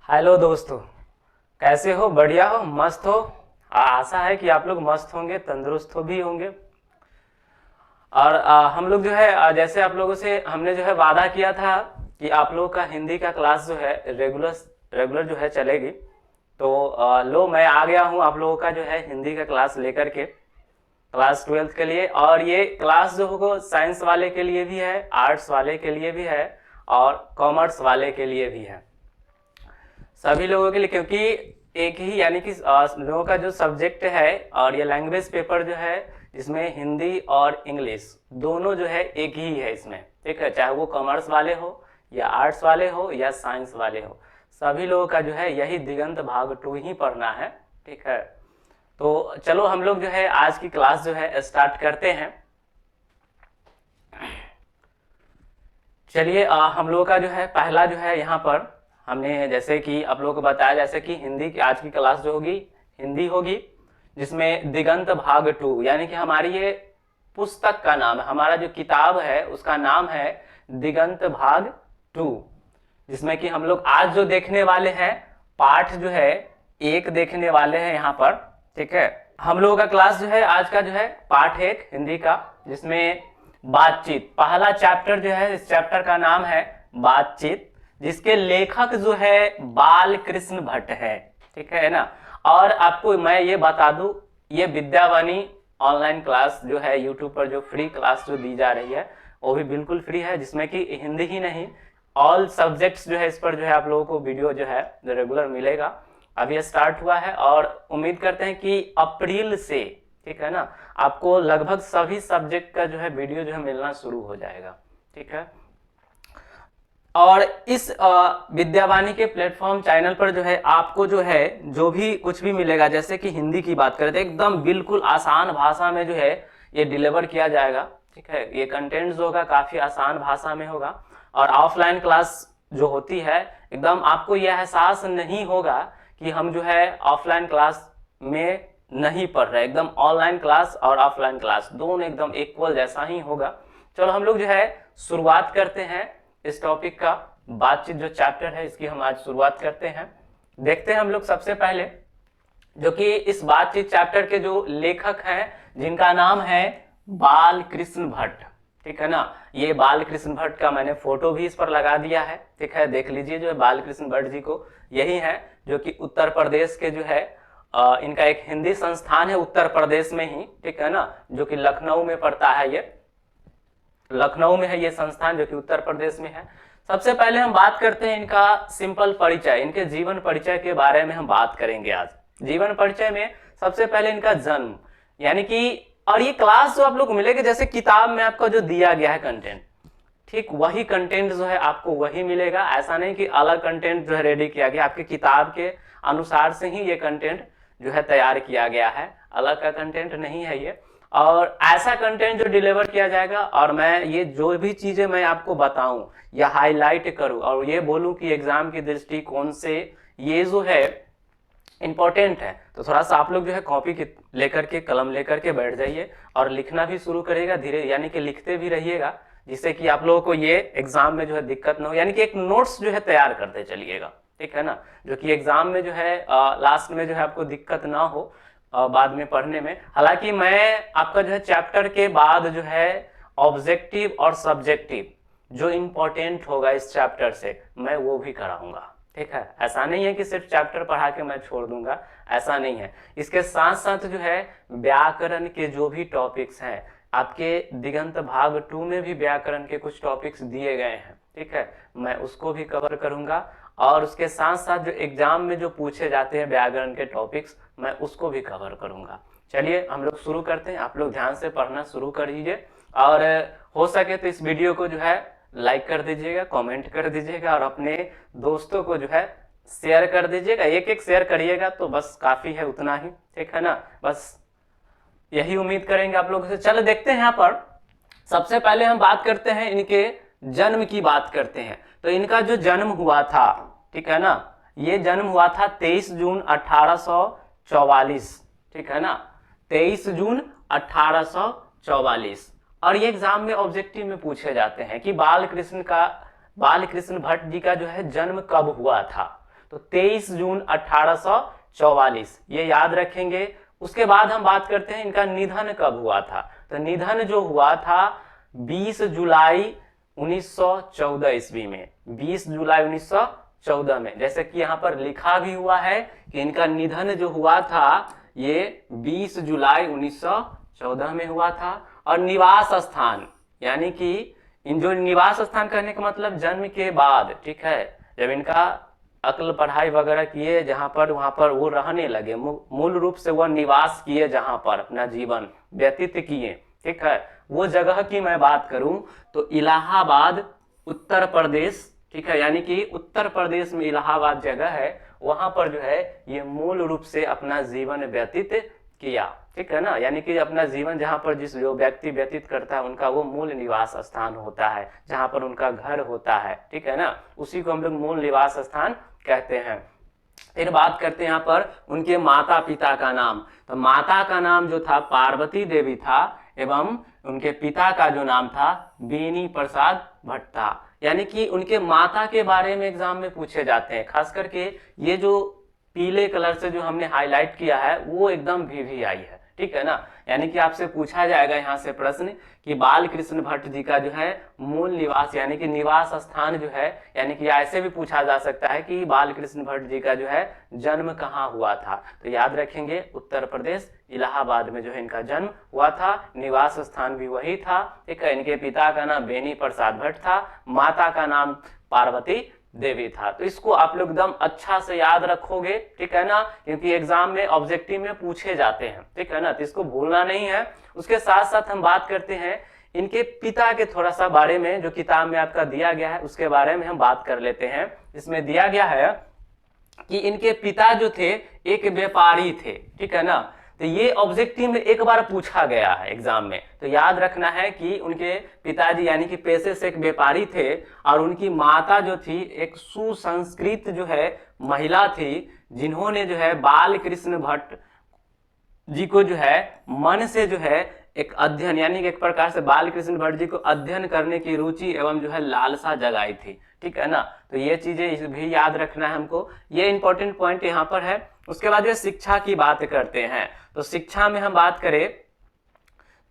Hello दोस्तों, कैसे हो? बढ़िया हो? मस्त हो? आशा है कि आप लोग मस्त होंगे, तंदुरुस्त हो भी होंगे। और हम लोग जो है जैसे आप लोगों से हमने जो है वादा किया था कि आप लोगों का हिंदी का क्लास जो है रेगुलर रेगुलर जो है चलेगी। तो लो मैं आ गया हूँ आप लोगों का जो है हिंदी का क्लास लेकर के क्लास 12th के लिए। और ये क्लास जो होगा साइंस वाले के लिए भी है, आर्ट्स वाले के लिए भी है और कॉमर्स वाले के लिए भी है, सभी लोगों के लिए। क्योंकि एक ही यानी कि लोगों का जो सब्जेक्ट है और ये लैंग्वेज पेपर जो है जिसमें हिंदी और इंग्लिश दोनों जो है एक ही है इसमें, ठीक है। चाहे वो कॉमर्स वाले हो या आर्ट्स वाले हो या साइंस वाले हो, सभी लोगों का जो है यही दिगंत भाग 2 ही पढ़ना है, ठीक है। तो चलो हम लोग जो है आज की क्लास जो है स्टार्ट करते हैं। चलिए हम लोगों का जो है पहला जो है यहाँ पर हमने जैसे कि आप लोगों को बताया जैसे कि हिंदी की आज की क्लास जो होगी हिंदी होगी, जिसमें दिगंत भाग 2 यानी कि हमारी ये पुस्तक का नाम है, हमारा जो किताब है उसका नाम है दिगंत भाग 2, जिसमें कि हम लोग आज जो देखने वाले हैं पाठ जो है 1 देखने वाले हैं यहाँ पर, ठीक है। हम लोगों का क्लास जो है आज का जो है पाठ 1 हिंदी का, जिसमें बातचीत पहला चैप्टर जो है, इस चैप्टर का नाम है बातचीत, जिसके लेखक जो है बाल कृष्ण भट्ट है, ठीक है ना। और आपको मैं ये बता दूं, ये विद्यावाणी ऑनलाइन क्लास जो है यूट्यूब पर जो फ्री क्लास जो दी जा रही है वो भी बिल्कुल फ्री है, जिसमें कि हिंदी ही नहीं ऑल सब्जेक्ट्स जो है इस पर जो है आप लोगों को वीडियो जो है रेगुलर मिलेगा। अभी स्टार्ट हुआ है और उम्मीद करते हैं कि अप्रैल से, ठीक है ना, आपको लगभग सभी सब्जेक्ट का जो है वीडियो जो है मिलना शुरू हो जाएगा, ठीक है। और इस विद्यावाणी के प्लेटफॉर्म चैनल पर जो है आपको जो है जो भी कुछ भी मिलेगा, जैसे कि हिंदी की बात करें तो एकदम बिल्कुल आसान भाषा में जो है ये डिलीवर किया जाएगा, ठीक है। ये कंटेंट जो होगा काफी आसान भाषा में होगा। और ऑफलाइन क्लास जो होती है एकदम आपको यह एहसास नहीं होगा कि हम जो है ऑफलाइन क्लास में नहीं पढ़ रहे, एकदम ऑनलाइन क्लास और ऑफलाइन क्लास दोनों एकदम इक्वल जैसा ही होगा। चलो हम लोग जो है शुरुआत करते हैं इस टॉपिक का, बातचीत जो चैप्टर है इसकी हम आज शुरुआत करते हैं। देखते हैं हम लोग सबसे पहले जो कि इस बातचीत चैप्टर के जो लेखक हैं जिनका नाम है बाल कृष्ण भट्ट, ठीक है ना। ये बाल कृष्ण भट्ट का मैंने फोटो भी इस पर लगा दिया है, ठीक है, देख लीजिए। जो है बाल कृष्ण भट्ट जी को यही है जो कि उत्तर प्रदेश के जो है इनका एक हिंदी संस्थान है उत्तर प्रदेश में ही, ठीक है ना, जो कि लखनऊ में पड़ता है। ये लखनऊ में है ये संस्थान जो कि उत्तर प्रदेश में है। सबसे पहले हम बात करते हैं इनका सिंपल परिचय, इनके जीवन परिचय के बारे में हम बात करेंगे आज। जीवन परिचय में सबसे पहले इनका जन्म, यानी कि और ये क्लास जो आप लोग मिलेगा जैसे किताब में आपका जो दिया गया है कंटेंट, ठीक वही कंटेंट जो है आपको वही मिलेगा। ऐसा नहीं कि अलग कंटेंट जो है रेडी किया गया, आपके किताब के अनुसार से ही ये कंटेंट जो है तैयार किया गया है, अलग का कंटेंट नहीं है ये। और ऐसा कंटेंट जो डिलीवर किया जाएगा और मैं ये जो भी चीजें मैं आपको बताऊं या हाईलाइट करूं और ये बोलूं कि एग्जाम की दृष्टिकोण से ये जो है इंपॉर्टेंट है, तो थोड़ा सा आप लोग जो है कॉपी लेकर के कलम लेकर के बैठ जाइए और लिखना भी शुरू करेगा धीरे, यानी कि लिखते भी रहिएगा, जिससे कि आप लोगों को ये एग्जाम में जो है दिक्कत ना हो, यानी कि एक नोट्स जो है तैयार करते चलिएगा, ठीक है ना, जो कि एग्जाम में जो है लास्ट में जो है आपको दिक्कत ना हो बाद में पढ़ने में। हालांकि मैं आपका जो है चैप्टर के बाद जो है ऑब्जेक्टिव और सब्जेक्टिव जो इंपॉर्टेंट होगा इस चैप्टर से मैं वो भी कराऊंगा, ठीक है। ऐसा नहीं है कि सिर्फ चैप्टर पढ़ा के मैं छोड़ दूंगा, ऐसा नहीं है। इसके साथ साथ जो है व्याकरण के जो भी टॉपिक्स हैं, आपके दिगंत भाग 2 में भी व्याकरण के कुछ टॉपिक्स दिए गए हैं, ठीक है, मैं उसको भी कवर करूंगा। और उसके साथ साथ जो एग्जाम में जो पूछे जाते हैं व्याकरण के टॉपिक्स मैं उसको भी कवर करूंगा। चलिए हम लोग शुरू करते हैं, आप लोग ध्यान से पढ़ना शुरू कर दीजिए और हो सके तो इस वीडियो को जो है लाइक कर दीजिएगा, कमेंट कर दीजिएगा और अपने दोस्तों को जो है शेयर कर दीजिएगा। एक एक शेयर करिएगा तो बस काफी है, उतना ही, ठीक है ना, बस यही उम्मीद करेंगे आप लोगों से। चलो देखते हैं यहाँ पर सबसे पहले हम बात करते हैं इनके जन्म की बात करते हैं। तो इनका जो जन्म हुआ था, ठीक है ना, ये जन्म हुआ था 23 जून 1844, ठीक है ना, 23 जून 1844। और ये एग्जाम में ऑब्जेक्टिव में पूछे जाते हैं कि बाल कृष्ण भट्ट जी का जो है जन्म कब हुआ था। तो 23 जून 1844, ये याद रखेंगे। उसके बाद हम बात करते हैं इनका निधन कब हुआ था। तो निधन जो हुआ था 20 जुलाई 1914 ईस्वी में, 20 जुलाई 1914 में, जैसे कि यहाँ पर लिखा भी हुआ है कि इनका निधन जो हुआ था ये 20 जुलाई 1914 में हुआ था। और निवास स्थान, यानी कि इन जो निवास स्थान कहने का मतलब जन्म के बाद, ठीक है, जब इनका अक्ल पढ़ाई वगैरह किए जहां पर, वहां पर वो रहने लगे, मूल रूप से वह निवास किए जहां पर अपना जीवन व्यतीत किए, ठीक है, वो जगह की मैं बात करूं तो इलाहाबाद उत्तर प्रदेश, ठीक है, यानी कि उत्तर प्रदेश में इलाहाबाद जगह है, वहां पर जो है ये मूल रूप से अपना जीवन व्यतीत किया, ठीक है ना। यानी कि अपना जीवन जहां पर जिस जो व्यक्ति व्यतीत करता है उनका वो मूल निवास स्थान होता है, जहां पर उनका घर होता है, ठीक है ना, उसी को हम लोग मूल निवास स्थान कहते हैं। फिर बात करते हैं यहाँ पर उनके माता पिता का नाम। तो माता का नाम जो था पार्वती देवी था एवं उनके पिता का जो नाम था बेनी प्रसाद भट्ट था। यानी कि उनके माता के बारे में एग्जाम में पूछे जाते हैं, खास करके ये जो पीले कलर से जो हमने हाईलाइट किया है वो एकदम VVI है, ठीक है ना। यानी कि आपसे पूछा जाएगा यहाँ से प्रश्न कि बाल कृष्ण भट्ट जी का जो है मूल निवास यानी कि निवास स्थान जो है, यानी कि ऐसे भी पूछा जा सकता है कि बाल कृष्ण भट्ट जी का जो है जन्म कहाँ हुआ था। तो याद रखेंगे उत्तर प्रदेश इलाहाबाद में जो है इनका जन्म हुआ था, निवास स्थान भी वही था, ठीक है। इनके पिता का नाम बेनी प्रसाद भट्ट था, माता का नाम पार्वती देवी था। तो इसको आप लोग एकदम अच्छा से याद रखोगे, ठीक है ना, क्योंकि एग्जाम में ऑब्जेक्टिव में पूछे जाते हैं, ठीक है ना, तो इसको भूलना नहीं है। उसके साथ साथ हम बात करते हैं इनके पिता के थोड़ा सा बारे में, जो किताब में आपका दिया गया है उसके बारे में हम बात कर लेते हैं। इसमें दिया गया है कि इनके पिता जो थे एक व्यापारी थे, ठीक है ना। तो ये ऑब्जेक्टिव में एक बार पूछा गया है एग्जाम में, तो याद रखना है कि उनके पिताजी यानी कि पेशे से एक व्यापारी थे और उनकी माता जो थी एक सुसंस्कृत जो है महिला थी, जिन्होंने जो है बाल कृष्ण भट्ट जी को जो है मन से जो है एक अध्ययन यानी कि एक प्रकार से बाल कृष्ण भट्ट जी को अध्ययन करने की रुचि एवं जो है लालसा जगाई थी, ठीक है ना। तो ये चीजें भी याद रखना है हमको, ये इंपॉर्टेंट पॉइंट यहाँ पर है। उसके बाद जो शिक्षा की बात करते हैं, तो शिक्षा में हम बात करें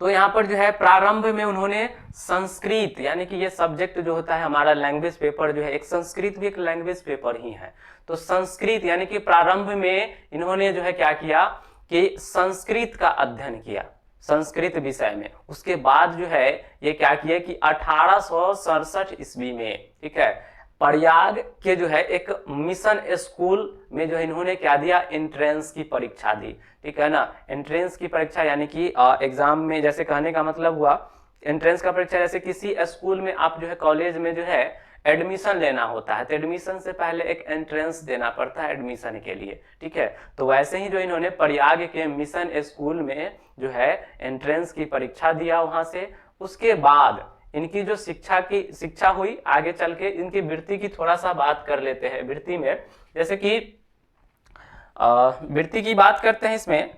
तो यहाँ पर जो है प्रारंभ में उन्होंने संस्कृत यानी कि ये सब्जेक्ट जो होता है हमारा लैंग्वेज पेपर जो है, एक संस्कृत भी एक लैंग्वेज पेपर ही है, तो संस्कृत यानी कि प्रारंभ में इन्होंने जो है क्या किया कि संस्कृत का अध्ययन किया संस्कृत विषय में। उसके बाद जो है ये क्या किया कि 1867 ईस्वी में, ठीक है, प्रयाग के जो है एक मिशन स्कूल में जो है इन्होंने क्या दिया, एंट्रेंस की परीक्षा दी, ठीक है ना। एंट्रेंस की परीक्षा यानी कि एग्जाम में, जैसे कहने का मतलब हुआ एंट्रेंस का परीक्षा, जैसे किसी स्कूल में आप जो है कॉलेज में जो है एडमिशन लेना होता है तो एडमिशन से पहले एक एंट्रेंस देना पड़ता है एडमिशन के लिए, ठीक है। तो वैसे ही जो इन्होंने प्रयाग के मिशन स्कूल में जो है एंट्रेंस की परीक्षा दिया वहां से। उसके बाद इनकी जो शिक्षा हुई, आगे चल के इनकी वृत्ति की थोड़ा सा बात कर लेते हैं। वृत्ति में जैसे कि वृत्ति की बात करते हैं इसमें,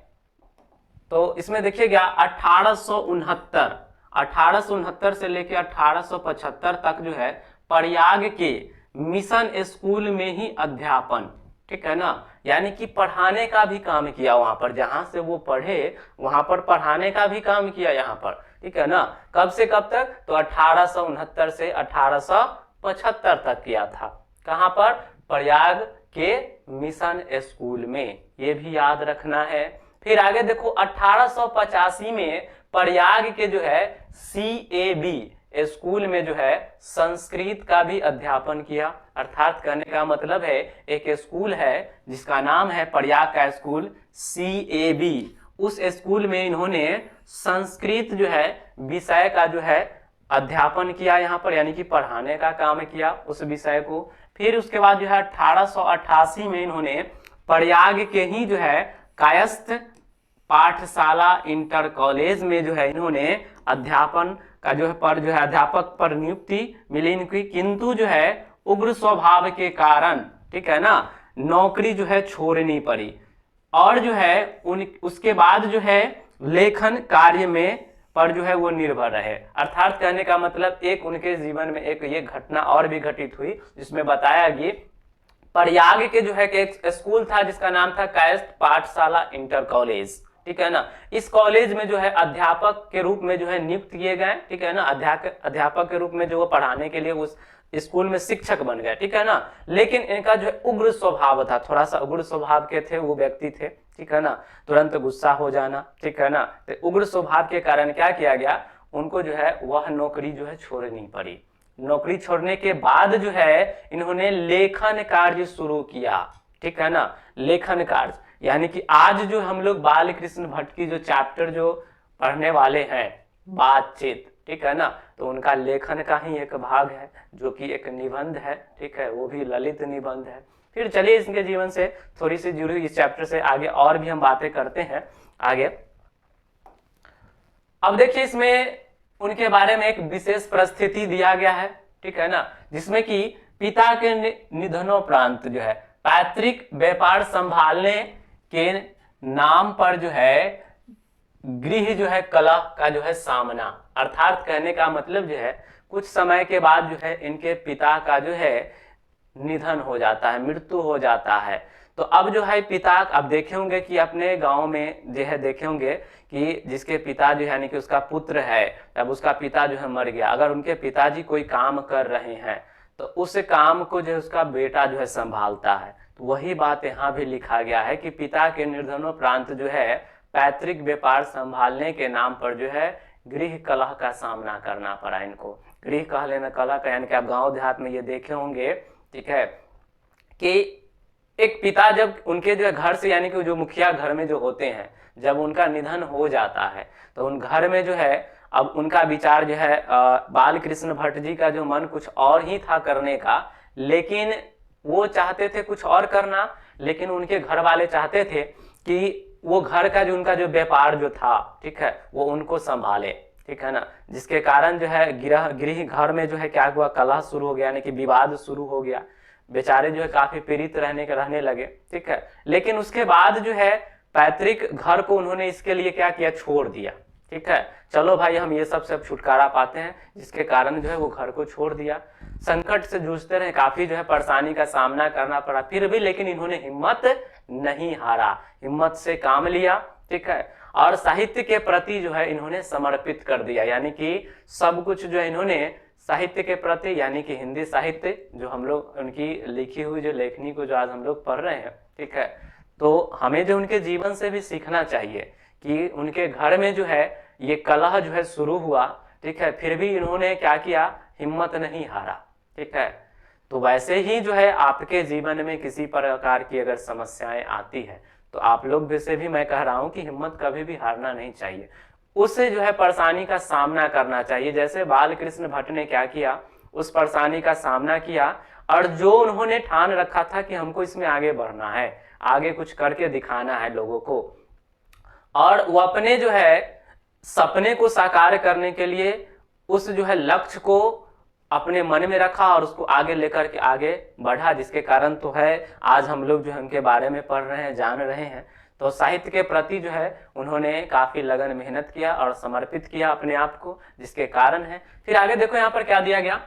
तो इसमें देखिएगा 1869 से लेकर 1875 तक जो है प्रयाग के मिशन स्कूल में ही अध्यापन, ठीक है ना, यानी कि पढ़ाने का भी काम किया वहां पर, जहां से वो पढ़े वहां पर पढ़ाने का भी काम किया यहाँ पर, ठीक है ना। कब से कब तक, तो 1869 से 1875 तक किया था। कहां पर, प्रयाग के मिशन स्कूल में, ये भी याद रखना है। फिर आगे देखो 1885 में प्रयाग के जो है CAB स्कूल में जो है संस्कृत का भी अध्यापन किया। अर्थात कहने का मतलब है एक स्कूल है जिसका नाम है प्रयाग का स्कूल CAB, उस स्कूल में इन्होंने संस्कृत जो है विषय का जो है अध्यापन किया यहाँ पर, यानी कि पढ़ाने का काम किया उस विषय को। फिर उसके बाद जो है 1888 में इन्होंने प्रयाग के ही जो है कायस्थ पाठशाला इंटर कॉलेज में जो है इन्होंने अध्यापन का जो है अध्यापक पर नियुक्ति मिली इनकी, किंतु जो है उग्र स्वभाव के कारण, ठीक है ना, नौकरी जो है छोड़नी पड़ी और जो है उसके बाद जो है लेखन कार्य में पर जो है वो निर्भर रहे। अर्थात कहने का मतलब एक उनके जीवन में एक ये घटना और भी घटित हुई जिसमें बताया गया प्रयाग के जो है कि एक स्कूल था जिसका नाम था कायस्थ पाठशाला इंटर कॉलेज, ठीक है ना। इस कॉलेज में जो है अध्यापक के रूप में जो है नियुक्त किए गए, ठीक है ना। अध्यापक के रूप में जो वो पढ़ाने के लिए उस स्कूल में शिक्षक बन गए, ठीक है ना। लेकिन इनका जो है उग्र स्वभाव था, थोड़ा सा उग्र स्वभाव के थे वो व्यक्ति थे, ठीक है ना। तुरंत गुस्सा हो जाना, ठीक है ना। तो उग्र स्वभाव के कारण क्या किया गया, उनको जो है वह नौकरी जो है छोड़नी पड़ी। नौकरी छोड़ने के बाद जो है इन्होंने लेखन कार्य शुरू किया, ठीक है ना। लेखन कार्य यानी कि आज जो हम लोग बाल कृष्ण भट्ट की जो चैप्टर जो पढ़ने वाले हैं बातचीत, ठीक है ना, तो उनका लेखन का ही एक भाग है जो कि एक निबंध है, ठीक है, वो भी ललित निबंध है। फिर चलिए इनके जीवन से थोड़ी सी जुड़ी हुई इस चैप्टर से आगे और भी हम बातें करते हैं आगे। अब देखिए इसमें उनके बारे में एक विशेष परिस्थिति दिया गया है, ठीक है ना, जिसमें कि पिता के निधनोपरांत जो है पैतृक व्यापार संभालने के नाम पर जो है गृह जो है कलह का जो है सामना, अर्थात कहने का मतलब जो है कुछ समय के बाद जो है इनके पिता का जो है निधन हो जाता है, मृत्यु हो जाता है। तो अब जो है पिता, अब देखे होंगे कि अपने गांव में जो है देखे होंगे कि जिसके पिता जो है यानी कि उसका पुत्र है, अब उसका पिता जो है मर गया, अगर उनके पिताजी कोई काम कर रहे हैं तो उस काम को जो है उसका बेटा जो है संभालता है। तो वही बात यहाँ भी लिखा गया है कि पिता के निर्धनोपरांत जो है पैतृक व्यापार संभालने के नाम पर जो है गृह कलह का सामना करना पड़ा इनको। गृह कह लेना कलह का यानी कि आप गांव देहात में ये देखे होंगे, ठीक है, कि एक पिता जब उनके जो है घर से यानी कि जो मुखिया घर में जो होते हैं, जब उनका निधन हो जाता है तो उन घर में जो है अब उनका विचार जो है बाल कृष्ण भट्ट जी का जो मन कुछ और ही था करने का, लेकिन वो चाहते थे कुछ और करना, लेकिन उनके घर वाले चाहते थे कि वो घर का जो उनका जो व्यापार जो था, ठीक है, वो उनको संभाले, ठीक है ना। जिसके कारण जो है गृह घर में जो है क्या हुआ, कलह शुरू हो गया यानी कि विवाद शुरू हो गया। बेचारे जो है काफी पीड़ित रहने लगे, ठीक है। लेकिन उसके बाद जो है पैतृक घर को उन्होंने इसके लिए क्या किया, छोड़ दिया, ठीक है। चलो भाई हम ये सब छुटकारा पाते हैं, जिसके कारण जो है वो घर को छोड़ दिया। संकट से जूझते रहे, काफी जो है परेशानी का सामना करना पड़ा, फिर भी लेकिन इन्होंने हिम्मत नहीं हारा, हिम्मत से काम लिया, ठीक है। और साहित्य के प्रति जो है इन्होंने समर्पित कर दिया, यानी कि सब कुछ जो है इन्होंने साहित्य के प्रति, यानी कि हिंदी साहित्य जो हम लोग उनकी लिखी हुई जो लेखनी को जो आज हम लोग पढ़ रहे हैं, ठीक है, तो हमें जो उनके जीवन से भी सीखना चाहिए कि उनके घर में जो है ये कलह जो है शुरू हुआ, ठीक है, फिर भी इन्होंने क्या किया, हिम्मत नहीं हारा, ठीक है। तो वैसे ही जो है आपके जीवन में किसी प्रकार की अगर समस्याएं आती है तो आप लोग वैसे भी मैं कह रहा हूं कि हिम्मत कभी भी हारना नहीं चाहिए, उससे जो है परेशानी का सामना करना चाहिए। जैसे बाल कृष्ण भट्ट ने क्या किया, उस परेशानी का सामना किया और जो उन्होंने ठान रखा था कि हमको इसमें आगे बढ़ना है, आगे कुछ करके दिखाना है लोगों को, और वो अपने जो है सपने को साकार करने के लिए उस जो है लक्ष्य को अपने मन में रखा और उसको आगे लेकर के आगे बढ़ा, जिसके कारण तो है आज हम लोग जो है उनके बारे में पढ़ रहे हैं, जान रहे हैं। तो साहित्य के प्रति जो है उन्होंने काफी लगन मेहनत किया और समर्पित किया अपने आप को, जिसके कारण है। फिर आगे देखो यहाँ पर क्या दिया गया,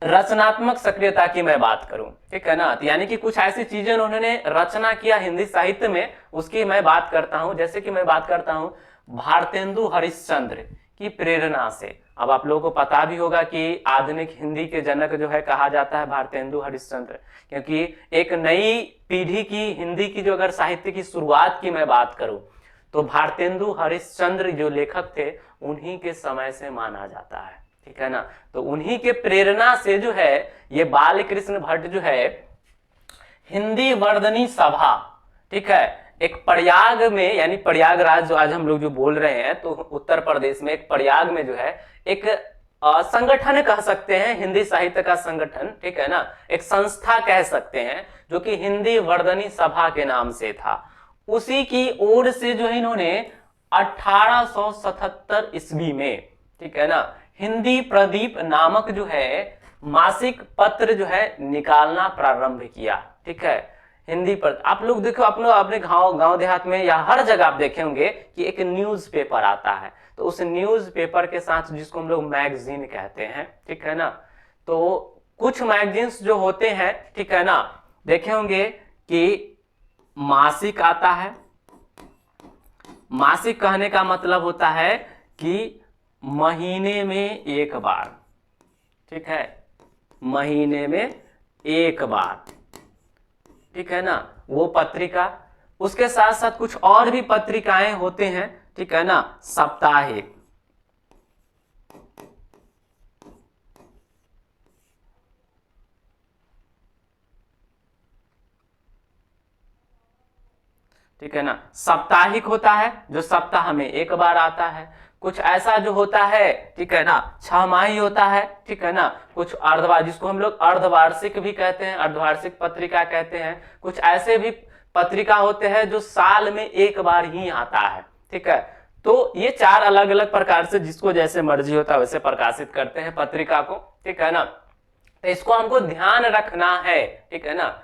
रचनात्मक सक्रियता की मैं बात करूं, ठीक है ना, तो यानी कि कुछ ऐसी चीजें उन्होंने रचना किया हिंदी साहित्य में, उसकी मैं बात करता हूं। जैसे कि मैं बात करता हूं भारतेंदु हरिश्चंद्र की प्रेरणा से। अब आप लोगों को पता भी होगा कि आधुनिक हिंदी के जनक जो है कहा जाता है भारतेंदु हरिश्चंद्र, क्योंकि एक नई पीढ़ी की हिंदी की जो अगर साहित्य की शुरुआत की मैं बात करूं तो भारतेंदु हरिश्चंद्र जो लेखक थे उन्हीं के समय से माना जाता है, ठीक है ना। तो उन्हीं के प्रेरणा से जो है ये बाल कृष्ण भट्ट जो है हिंदी वर्धनी सभा, ठीक है, एक प्रयाग में, यानी प्रयागराज जो आज हम लोग जो बोल रहे हैं, तो उत्तर प्रदेश में एक प्रयाग में जो है एक संगठन कह सकते हैं, हिंदी साहित्य का संगठन, ठीक है ना, एक संस्था कह सकते हैं, जो कि हिंदी वर्धनी सभा के नाम से था। उसी की ओर से जो है इन्होंने 1877 ईस्वी में, ठीक है ना, हिंदी प्रदीप नामक जो है मासिक पत्र जो है निकालना प्रारंभ किया, ठीक है। हिंदी पर आप लोग देखो अपने गांव देहात में या हर जगह आप देखे होंगे कि एक न्यूज पेपर आता है, तो उस न्यूज पेपर के साथ जिसको हम लोग मैगजीन कहते हैं, ठीक है ना, तो कुछ मैगजीन्स जो होते हैं, ठीक है ना, देखे होंगे कि मासिक आता है। मासिक कहने का मतलब होता है कि महीने में एक बार, ठीक है, महीने में एक बार, ठीक है ना, वो पत्रिका। उसके साथ साथ कुछ और भी पत्रिकाएं होते हैं, ठीक है ना, साप्ताहिक, ठीक है ना, साप्ताहिक होता है जो सप्ताह में एक बार आता है। कुछ ऐसा जो होता है, ठीक है ना, 6 माही होता है, ठीक है ना, कुछ अर्धवार्षिक, जिसको हम लोग अर्धवार्षिक भी कहते हैं, अर्धवार्षिक पत्रिका कहते हैं। कुछ ऐसे भी पत्रिका होते हैं जो साल में एक बार ही आता है, ठीक है। तो ये 4 अलग अलग प्रकार से जिसको जैसे मर्जी होता है वैसे प्रकाशित करते हैं पत्रिका को, ठीक है ना। तो इसको हमको ध्यान रखना है, ठीक है ना।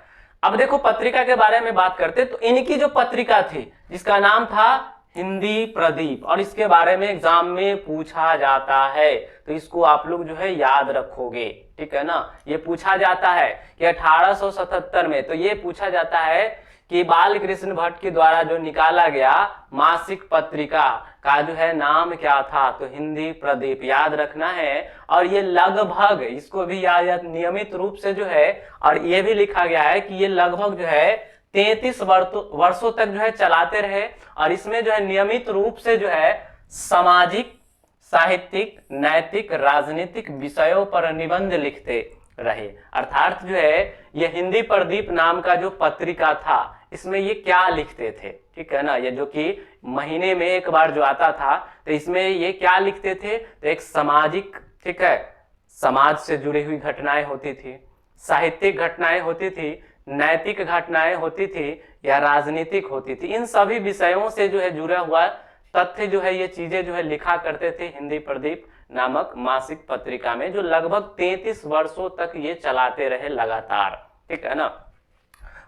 अब देखो पत्रिका के बारे में बात करते तो इनकी जो पत्रिका थी जिसका नाम था हिंदी प्रदीप, और इसके बारे में एग्जाम में पूछा जाता है, तो इसको आप लोग जो है याद रखोगे, ठीक है ना। ये पूछा जाता है कि 1877 में, तो ये पूछा जाता है कि बाल कृष्ण भट्ट के द्वारा जो निकाला गया मासिक पत्रिका का जो है नाम क्या था, तो हिंदी प्रदीप, याद रखना है। और ये लगभग, इसको भी याद नियमित रूप से जो है, और ये भी लिखा गया है कि ये लगभग जो है 33 वर्षों तक जो है चलाते रहे, और इसमें जो है नियमित रूप से जो है सामाजिक, साहित्यिक, नैतिक, राजनीतिक विषयों पर निबंध लिखते रहे। अर्थात जो है ये हिंदी प्रदीप नाम का जो पत्रिका था इसमें ये क्या लिखते थे, ठीक है ना, ये जो कि महीने में एक बार जो आता था, तो इसमें ये क्या लिखते थे, तो एक सामाजिक, ठीक है, समाज से जुड़ी हुई घटनाएं होती थी, साहित्यिक घटनाएं होती थी, नैतिक घटनाएं होती थी, या राजनीतिक होती थी। इन सभी विषयों से जो है जुड़ा हुआ तथ्य जो है, ये चीजें जो है लिखा करते थे हिंदी प्रदीप नामक मासिक पत्रिका में, जो लगभग 33 वर्षों तक ये चलाते रहे लगातार, ठीक है ना।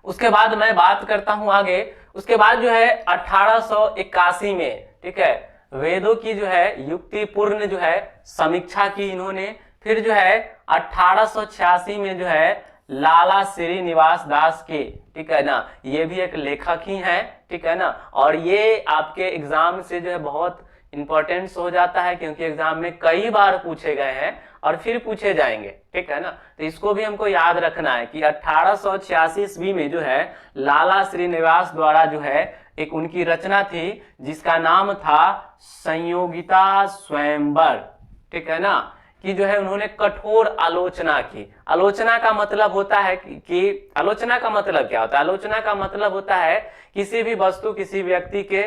उसके बाद मैं बात करता हूं आगे। उसके बाद जो है 1881 में, ठीक है, वेदों की जो है युक्तिपूर्ण जो है समीक्षा की इन्होंने। फिर जो है 1886 में जो है लाला श्रीनिवास दास के, ठीक है ना, ये भी एक लेखक ही हैं, ठीक है ना, और ये आपके एग्जाम से जो है बहुत इंपॉर्टेंस हो जाता है, क्योंकि एग्जाम में कई बार पूछे गए हैं और फिर पूछे जाएंगे, ठीक है ना। तो इसको भी हमको याद रखना है कि 1886 ईस्वी में जो है लाला श्रीनिवास द्वारा जो है एक उनकी रचना थी जिसका नाम था संयोगिता स्वयंवर, ठीक है ना, कि जो है उन्होंने कठोर आलोचना की। आलोचना का मतलब होता है कि आलोचना का मतलब क्या होता है, आलोचना का मतलब होता है किसी भी वस्तु, किसी व्यक्ति के,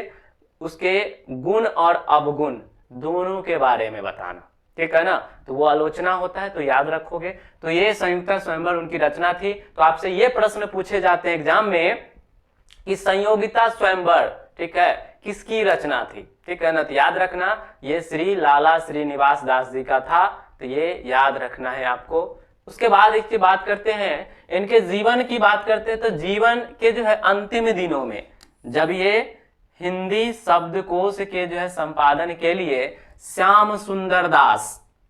उसके गुण और अवगुण दोनों के बारे में बताना, ठीक है ना, तो वो आलोचना होता है, तो याद रखोगे। तो ये संयुक्ता स्वयंवर उनकी रचना थी। तो आपसे ये प्रश्न पूछे जाते हैं एग्जाम में कि संयोगिता स्वयंवर, ठीक है, किसकी रचना थी, ठीक है ना, तो याद रखना ये श्री लाला श्रीनिवास दास जी का था, तो ये याद रखना है आपको। उसके बाद इसकी बात करते हैं, इनके जीवन की बात करते हैं, तो जीवन के जो है अंतिम दिनों में जब ये हिंदी शब्दकोश के जो है संपादन के लिए श्याम सुंदर दास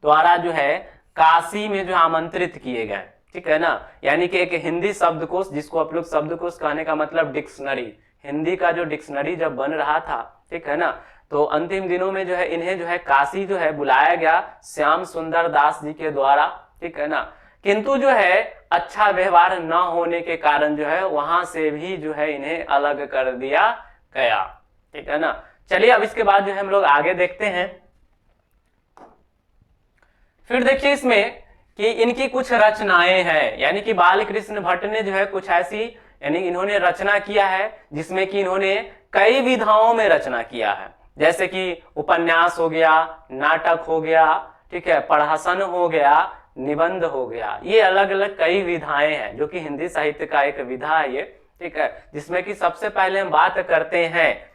द्वारा जो है काशी में जो आमंत्रित किए गए, ठीक है ना, यानी कि एक हिंदी शब्दकोश, जिसको आप लोग शब्दकोश कहने का मतलब डिक्शनरी, हिंदी का जो डिक्शनरी जब बन रहा था, ठीक है ना, तो अंतिम दिनों में जो है इन्हें जो है काशी जो है बुलाया गया श्याम सुंदर दास जी के द्वारा, ठीक है ना, किंतु जो है अच्छा व्यवहार न होने के कारण जो है वहां से भी जो है इन्हें अलग कर दिया गया, ठीक है ना। चलिए अब इसके बाद जो है हम लोग आगे देखते हैं। फिर देखिए इसमें कि इनकी कुछ रचनाएं हैं, यानी कि बाल कृष्ण भट्ट ने जो है कुछ ऐसी, यानी इन्होंने रचना किया है जिसमें कि इन्होंने कई विधाओं में रचना किया है, जैसे कि उपन्यास हो गया, नाटक हो गया, ठीक है, प्रहसन हो गया, निबंध हो गया, ये अलग अलग कई विधाएं हैं जो कि हिंदी साहित्य का एक विधा है ये, ठीक है, जिसमें कि सबसे पहले हम बात करते हैं,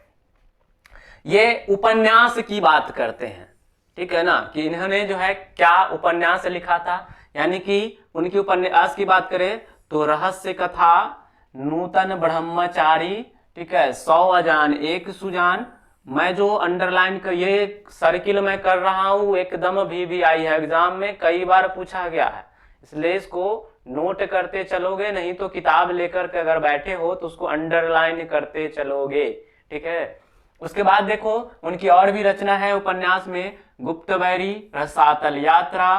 ये उपन्यास की बात करते हैं, ठीक है ना, कि इन्होंने जो है क्या उपन्यास लिखा था, यानी कि उनकी उपन्यास की बात करें तो रहस्य कथा, नूतन ब्रह्मचारी, ठीक है, 100 अजान एक सुजान। मैं जो अंडरलाइन कर ये सर्किल में कर रहा हूं एकदम भी आई है, एग्जाम में कई बार पूछा गया है, इसलिए इसको नोट करते चलोगे, नहीं तो किताब लेकर के अगर बैठे हो तो उसको अंडरलाइन करते चलोगे। ठीक है, उसके बाद देखो उनकी और भी रचना है उपन्यास में, गुप्तबैरी, रसातल यात्रा,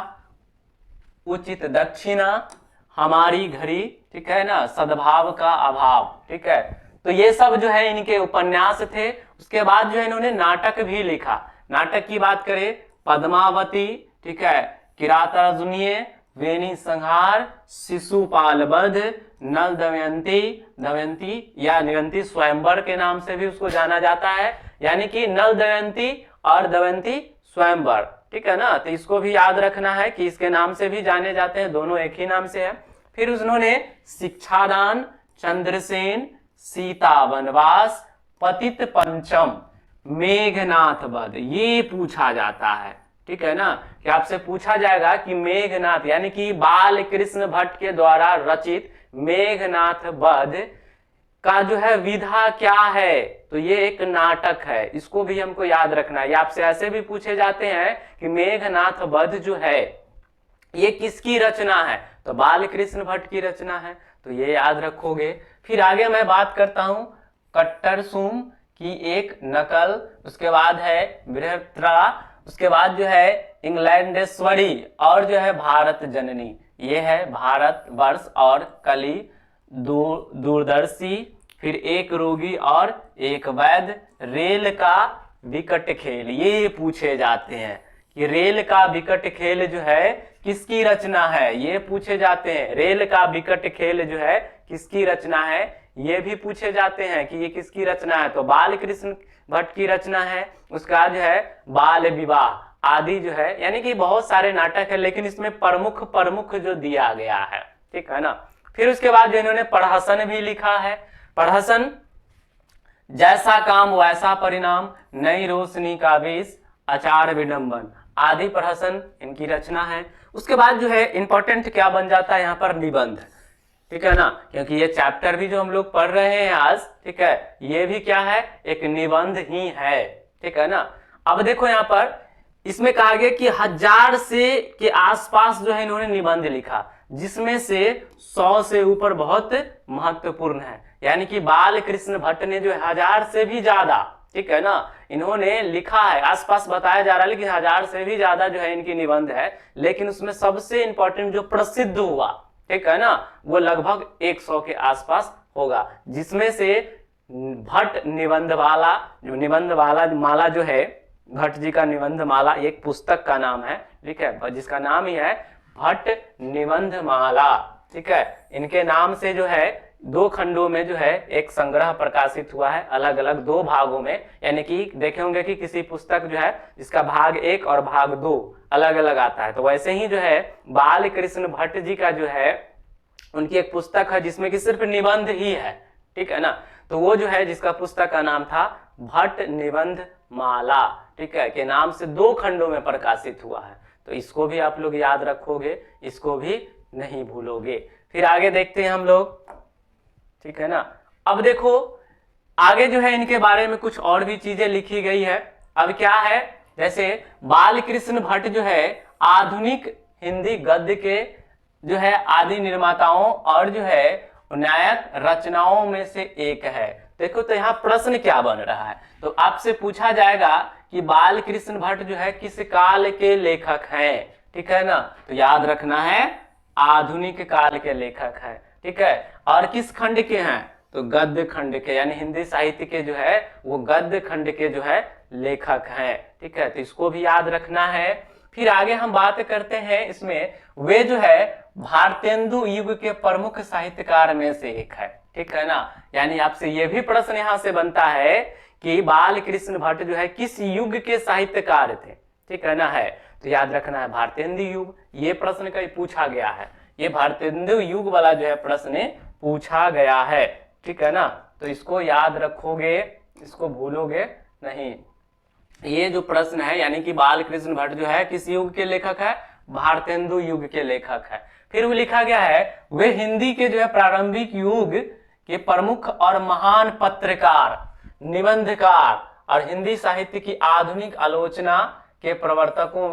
उचित दक्षिणा, हमारी घड़ी, ठीक है ना, सद्भाव का अभाव। ठीक है, तो ये सब जो है इनके उपन्यास थे। उसके बाद जो है इन्होंने नाटक भी लिखा। नाटक की बात करें, पद्मावती, ठीक है, किरातार्जुनीय, वेणी संहार, शिशुपाल वध, नल दमयंती, दमयंती या नियंती स्वयंवर के नाम से भी उसको जाना जाता है, यानी कि नल दमयंती और दमयंती स्वयंवर। ठीक है ना, तो इसको भी याद रखना है कि इसके नाम से भी जाने जाते हैं, दोनों एक ही नाम से है। फिर उन्होंने शिक्षादान, चंद्रसेन, सीता वनवास, पतित पंचम, मेघनाथ वध, ये पूछा जाता है। ठीक है ना, कि आपसे पूछा जाएगा कि मेघनाथ यानी कि बाल कृष्ण भट्ट के द्वारा रचित मेघनाथ वध का जो है विधा क्या है, तो ये एक नाटक है, इसको भी हमको याद रखना है। आपसे ऐसे भी पूछे जाते हैं कि मेघनाथ वध जो है ये किसकी रचना है, तो बाल कृष्ण भट्ट की रचना है, तो ये याद रखोगे। फिर आगे मैं बात करता हूं कट्टर सुम की एक नकल, उसके बाद है बृहत्रा, उसके बाद जो है इंग्लैंडेश्वरी और जो है भारत जननी, ये है भारत वर्ष और कली, दूरदर्शी, फिर एक रोगी और एक वैद्य, रेल का विकट खेल, ये पूछे जाते हैं कि रेल का विकट खेल जो है किसकी रचना है, ये पूछे जाते हैं। रेल का विकट खेल जो है किसकी रचना है, ये भी पूछे जाते हैं कि ये किसकी रचना है, तो बाल कृष्ण भट्ट की रचना है। उसका जो है बाल विवाह आदि जो है, यानी कि बहुत सारे नाटक है, लेकिन इसमें प्रमुख जो दिया गया है। ठीक है ना, फिर उसके बाद जो इन्होंने पढ़ासन भी लिखा है। पढ़ासन, जैसा काम वैसा परिणाम, नई रोशनी का बीस, आचार विडंबन आदि पढ़ासन इनकी रचना है। उसके बाद जो है इंपॉर्टेंट क्या बन जाता है यहाँ पर, निबंध। ठीक है ना, क्योंकि ये चैप्टर भी जो हम लोग पढ़ रहे हैं आज, ठीक है, ये भी क्या है, एक निबंध ही है। ठीक है ना, अब देखो यहाँ पर इसमें कहा गया कि 1000 से के आसपास जो है इन्होंने निबंध लिखा, जिसमें से 100 से ऊपर बहुत महत्वपूर्ण है, यानी कि बाल कृष्ण भट्ट ने जो 1000 से भी ज्यादा, ठीक है ना, इन्होंने लिखा है। आसपास बताया जा रहा है लेकिन 1000 से भी ज्यादा जो है इनकी निबंध है, लेकिन उसमें सबसे इंपॉर्टेंट जो प्रसिद्ध हुआ, ठीक है ना, वो लगभग 100 के आसपास होगा, जिसमें से भट्ट निबंधमाला, जो निबंधमाला माला जो है, भट्ट जी का निबंध माला एक पुस्तक का नाम है, ठीक है, जिसका नाम ही है भट्ट निबंध माला। ठीक है, इनके नाम से जो है 2 खंडों में जो है एक संग्रह प्रकाशित हुआ है, अलग अलग 2 भागों में, यानी कि देखे होंगे कि किसी पुस्तक जो है जिसका भाग 1 और भाग 2 अलग अलग आता है, तो वैसे ही जो है बाल कृष्ण भट्ट जी का जो है उनकी एक पुस्तक है जिसमें कि सिर्फ निबंध ही है। ठीक है ना, तो वो जो है जिसका पुस्तक का नाम था भट्ट निबंध माला, ठीक है, के नाम से 2 खंडों में प्रकाशित हुआ है, तो इसको भी आप लोग याद रखोगे, इसको भी नहीं भूलोगे। फिर आगे देखते हैं हम लोग। ठीक है ना, अब देखो आगे जो है इनके बारे में कुछ और भी चीजें लिखी गई है। अब क्या है, जैसे बाल कृष्ण भट्ट जो है आधुनिक हिंदी गद्य के जो है आदि निर्माताओं और जो है नायक रचनाओं में से एक है। देखो तो यहाँ प्रश्न क्या बन रहा है, तो आपसे पूछा जाएगा कि बाल कृष्ण भट्ट जो है किस काल के लेखक हैं। ठीक है ना, तो याद रखना है आधुनिक काल के लेखक है। ठीक है, और किस खंड के हैं, तो गद्य खंड के, यानी हिंदी साहित्य के जो है वो गद्य खंड के जो है लेखक हैं। ठीक है, तो इसको भी याद रखना है। फिर आगे हम बात करते हैं इसमें, वे जो है भारतेंदु युग के प्रमुख साहित्यकार में से एक है। ठीक है ना, यानी आपसे ये भी प्रश्न यहाँ से बनता है कि बाल कृष्ण भट्ट जो है किस युग के साहित्यकार थे। ठीक है ना, है तो याद रखना है भारतेंदु युग, ये प्रश्न का पूछा गया है, ये भारतेंदु युग वाला जो है प्रश्न पूछा गया है। ठीक है ना, तो इसको याद रखोगे, इसको भूलोगे नहीं। ये जो प्रश्न है यानी कि बाल कृष्ण भट्ट जो है किस युग के लेखक है, भारतेंदु युग के लेखक है। फिर वो लिखा गया है वे हिंदी के जो है प्रारंभिक युग के प्रमुख और महान पत्रकार, निबंधकार और हिंदी साहित्य की आधुनिक आलोचना के प्रवर्तकों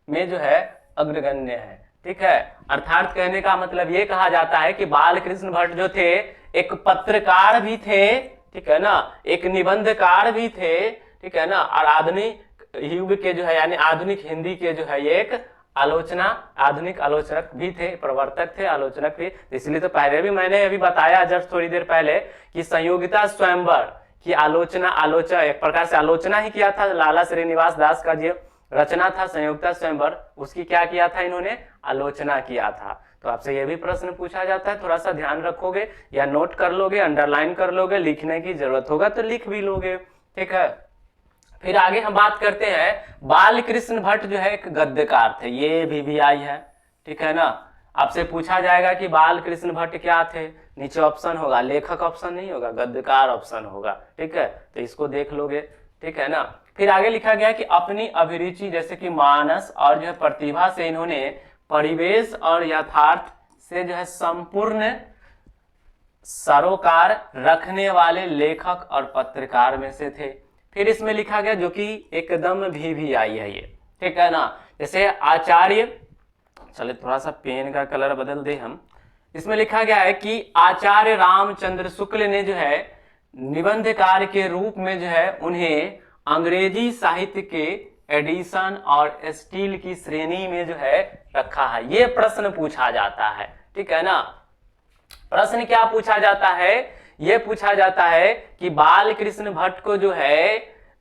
में जो है अग्रगण्य है। ठीक है। अर्थात कहने का मतलब ये कहा जाता है कि बाल कृष्ण भट्ट जो थे एक पत्रकार भी थे, ठीक है ना, एक निबंधकार भी थे, ठीक है ना, और आधुनिक युग के जो है यानी आधुनिक हिंदी के जो है ये एक आधुनिक आलोचक भी थे, प्रवर्तक थे, आलोचक थे। इसलिए तो पहले भी मैंने अभी बताया जस्ट थोड़ी देर पहले कि संयोगिता स्वयंवर की आलोचना एक प्रकार से आलोचना ही किया था। लाला श्रीनिवास दास का जो रचना था संयोगिता स्वयंवर, उसकी क्या किया था इन्होंने, आलोचना किया था। तो आपसे यह भी प्रश्न पूछा जाता है, थोड़ा सा ध्यान रखोगे या नोट कर लोगे, अंडरलाइन कर लोगे, लिखने की जरूरत होगा तो लिख भी लोगे, ठीक है। फिर आगे हम बात करते हैं, बाल कृष्ण भट्ट जो है एक गद्यकार थे, ये भी आई है, ठीक है ना। आपसे पूछा जाएगा कि बाल कृष्ण भट्ट क्या थे, नीचे ऑप्शन होगा, लेखक ऑप्शन नहीं होगा, गद्यकार ऑप्शन होगा, ठीक है। तो इसको देख लोगे, ठीक है ना। फिर आगे लिखा गया कि अपनी अभिरुचि जैसे कि मानस और जो है प्रतिभा से इन्होंने परिवेश और यथार्थ से जो है संपूर्ण सरोकार रखने वाले लेखक और पत्रकार में से थे। फिर इसमें लिखा गया जो कि एकदम भी आई है ये, ठीक है ना, जैसे आचार्य, चले थोड़ा सा पेन का कलर बदल दे हम। इसमें लिखा गया है कि आचार्य रामचंद्र शुक्ल ने जो है निबंधकार के रूप में जो है उन्हें अंग्रेजी साहित्य के एडिशन और स्टील की श्रेणी में जो है रखा है। ये प्रश्न पूछा जाता है, ठीक है ना। प्रश्न क्या पूछा जाता है, यह पूछा जाता है कि बाल कृष्ण भट्ट को जो है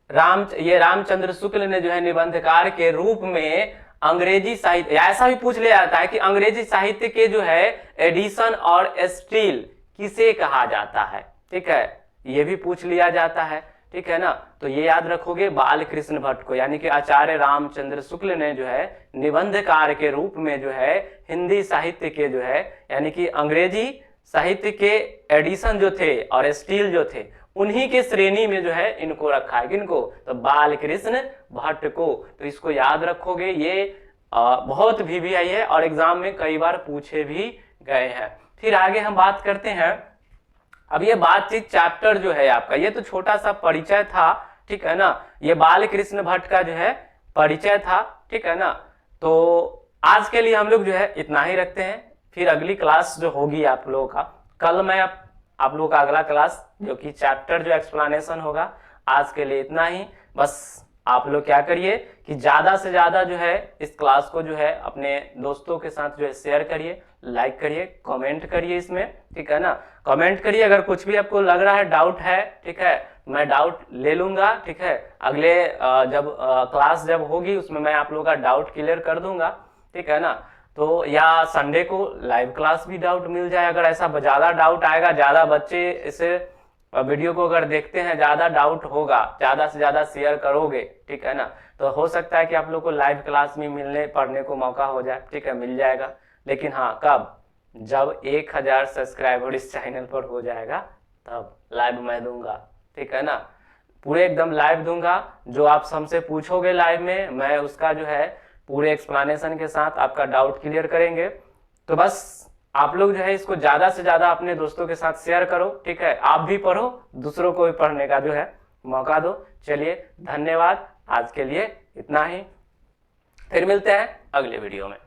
रामचंद्र शुक्ल ने जो है निबंधकार के रूप में अंग्रेजी साहित्य, ऐसा भी पूछ लिया जाता है कि अंग्रेजी साहित्य के जो है एडिशन और स्टील किसे कहा जाता है, ठीक है, ये भी पूछ लिया जाता है, ठीक है ना। तो ये याद रखोगे, बाल कृष्ण भट्ट को यानी कि आचार्य रामचंद्र शुक्ल ने जो है निबंधकार के रूप में जो है हिंदी साहित्य के जो है यानी कि अंग्रेजी साहित्य के एडिशन जो थे और स्टील जो थे उन्हीं के श्रेणी में जो है इनको रखा है। किनको, तो बाल कृष्ण भट्ट को। तो इसको याद रखोगे, ये बहुत भी आई है और एग्जाम में कई बार पूछे भी गए हैं। फिर आगे हम बात करते हैं, अब ये बातचीत चैप्टर जो है आपका, ये तो छोटा सा परिचय था, ठीक है ना, ये बाल कृष्ण भट्ट का जो है परिचय था, ठीक है ना। तो आज के लिए हम लोग जो है इतना ही रखते हैं। फिर अगली क्लास जो होगी आप लोगों का, कल मैं आप लोगों का अगला क्लास जो कि चैप्टर जो एक्सप्लेनेशन होगा। आज के लिए इतना ही, बस आप लोग क्या करिए कि ज्यादा से ज्यादा जो है इस क्लास को जो है अपने दोस्तों के साथ जो है शेयर करिए, लाइक करिए, कमेंट करिए इसमें, ठीक है ना। कमेंट करिए, अगर कुछ भी आपको लग रहा है, डाउट है, ठीक है, मैं डाउट ले लूंगा, ठीक है। अगले जब क्लास जब होगी उसमें मैं आप लोगों का डाउट क्लियर कर दूंगा, ठीक है ना। तो या संडे को लाइव क्लास भी डाउट मिल जाए, अगर ऐसा ज्यादा डाउट आएगा, ज्यादा बच्चे इसे वीडियो को अगर देखते हैं, ज्यादा डाउट होगा, ज्यादा से ज्यादा शेयर करोगे, ठीक है ना, तो हो सकता है कि आप लोग को लाइव क्लास में मिलने पढ़ने को मौका हो जाए, ठीक है, मिल जाएगा। लेकिन हाँ, कब, जब 1000 सब्सक्राइबर इस चैनल पर हो जाएगा तब लाइव मैं दूंगा, ठीक है ना, पूरे एकदम लाइव दूंगा। जो आप हमसे पूछोगे लाइव में, मैं उसका जो है पूरे एक्सप्लेनेशन के साथ आपका डाउट क्लियर करेंगे। तो बस आप लोग जो है इसको ज्यादा से ज्यादा अपने दोस्तों के साथ शेयर करो, ठीक है, आप भी पढ़ो, दूसरों को भी पढ़ने का जो है मौका दो। चलिए, धन्यवाद, आज के लिए इतना ही, फिर मिलते हैं अगले वीडियो में।